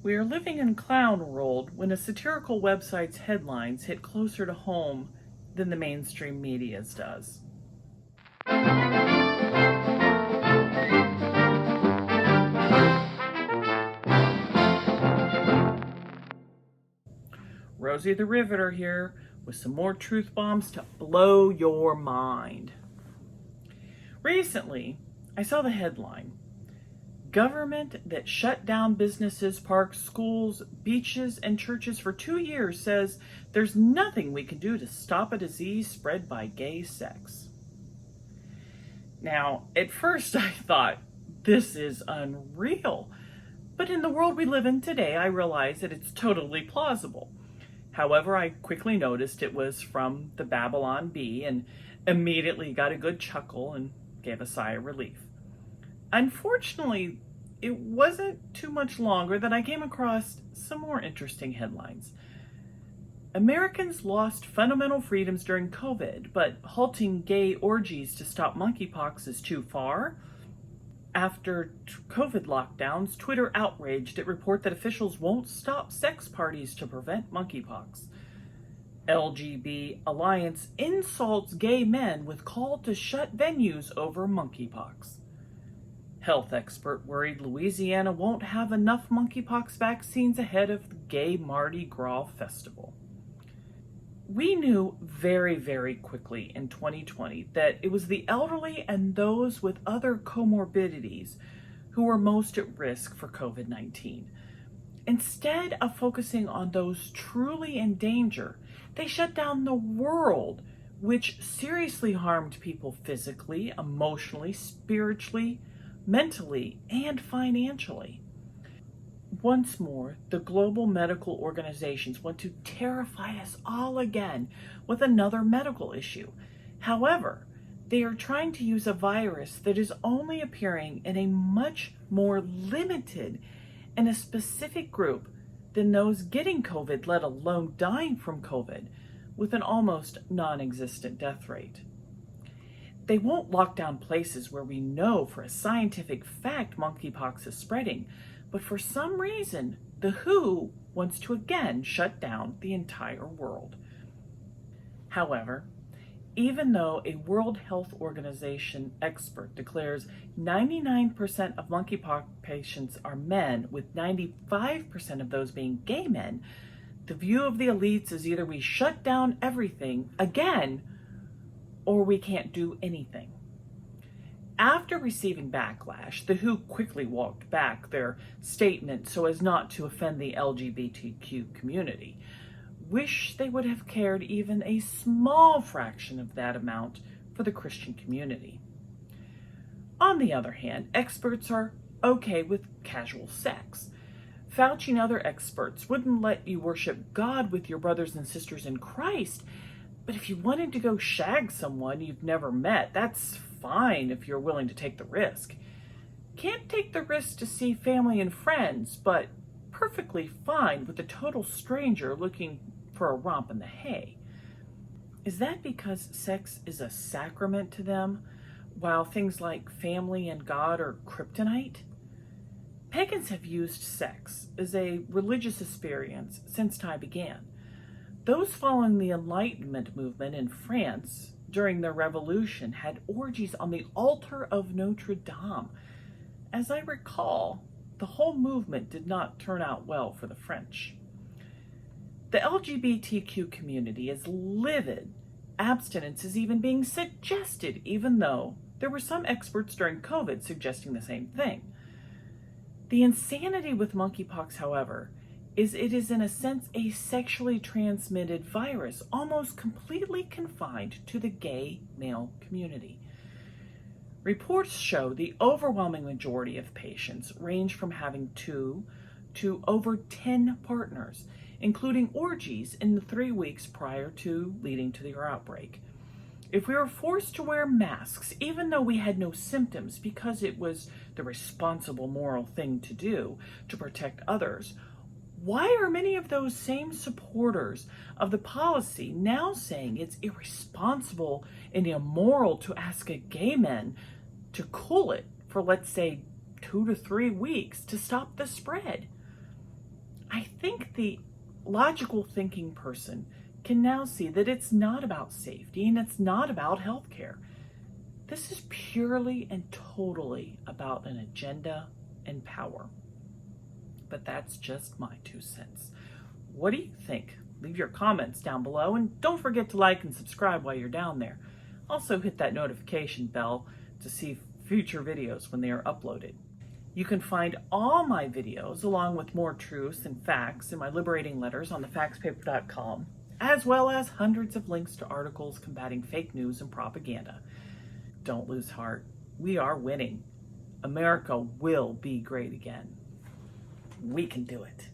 We are living in clown world when a satirical website's headlines hit closer to home than the mainstream media's does. Rosie the Riveter here with some more truth bombs to blow your mind. Recently, I saw the headline, "Government that shut down businesses, parks, schools, beaches, and churches for 2 years says there's nothing we can do to stop a disease spread by gay sex." Now, at first I thought, this is unreal. But in the world we live in today, I realize that it's totally plausible. However, I quickly noticed it was from the Babylon Bee and immediately got a good chuckle and gave a sigh of relief. Unfortunately, it wasn't too much longer that I came across some more interesting headlines. Americans lost fundamental freedoms during COVID, but halting gay orgies to stop monkeypox is too far. After COVID lockdowns, Twitter outraged at report that officials won't stop sex parties to prevent monkeypox. LGB Alliance insults gay men with call to shut venues over monkeypox. Health expert worried Louisiana won't have enough monkeypox vaccines ahead of the gay Mardi Gras festival. We knew very, very quickly in 2020 that it was the elderly and those with other comorbidities who were most at risk for COVID-19. Instead of focusing on those truly in danger, they shut down the world, which seriously harmed people physically, emotionally, spiritually, mentally, and financially. Once more, the global medical organizations want to terrify us all again with another medical issue. However, they are trying to use a virus that is only appearing in a much more limited and a specific group than those getting COVID, let alone dying from COVID, with an almost non-existent death rate. They won't lock down places where we know for a scientific fact monkeypox is spreading, but for some reason, the WHO wants to again shut down the entire world. However, even though a World Health Organization expert declares 99% of monkeypox patients are men, with 95% of those being gay men, the view of the elites is either we shut down everything again, or we can't do anything. After receiving backlash, the WHO quickly walked back their statement so as not to offend the LGBTQ community. Wish they would have cared even a small fraction of that amount for the Christian community. On the other hand, experts are okay with casual sex. Fauci and other experts wouldn't let you worship God with your brothers and sisters in Christ, but if you wanted to go shag someone you've never met, that's fine if you're willing to take the risk. Can't take the risk to see family and friends, but perfectly fine with a total stranger looking for a romp in the hay. Is that because sex is a sacrament to them, while things like family and God are kryptonite? Pagans have used sex as a religious experience since time began. Those following the Enlightenment movement in France during their revolution had orgies on the altar of Notre Dame. As I recall, the whole movement did not turn out well for the French. The LGBTQ community is livid. Abstinence is even being suggested, even though there were some experts during COVID suggesting the same thing. The insanity with monkeypox, however, is it is in a sense a sexually transmitted virus, almost completely confined to the gay male community. Reports show the overwhelming majority of patients range from having 2 to over 10 partners, including orgies in the 3 weeks prior to leading to their outbreak. If we were forced to wear masks, even though we had no symptoms because it was the responsible moral thing to do to protect others, why are many of those same supporters of the policy now saying it's irresponsible and immoral to ask a gay man to cool it for, let's say, 2 to 3 weeks to stop the spread? I think the logical thinking person can now see that it's not about safety and it's not about healthcare. This is purely and totally about an agenda and power. But that's just my 2 cents. What do you think? Leave your comments down below, and don't forget to like and subscribe while you're down there. Also hit that notification bell to see future videos when they are uploaded. You can find all my videos along with more truths and facts in my liberating letters on thefactspaper.com, as well as hundreds of links to articles combating fake news and propaganda. Don't lose heart. We are winning. America will be great again. We can do it.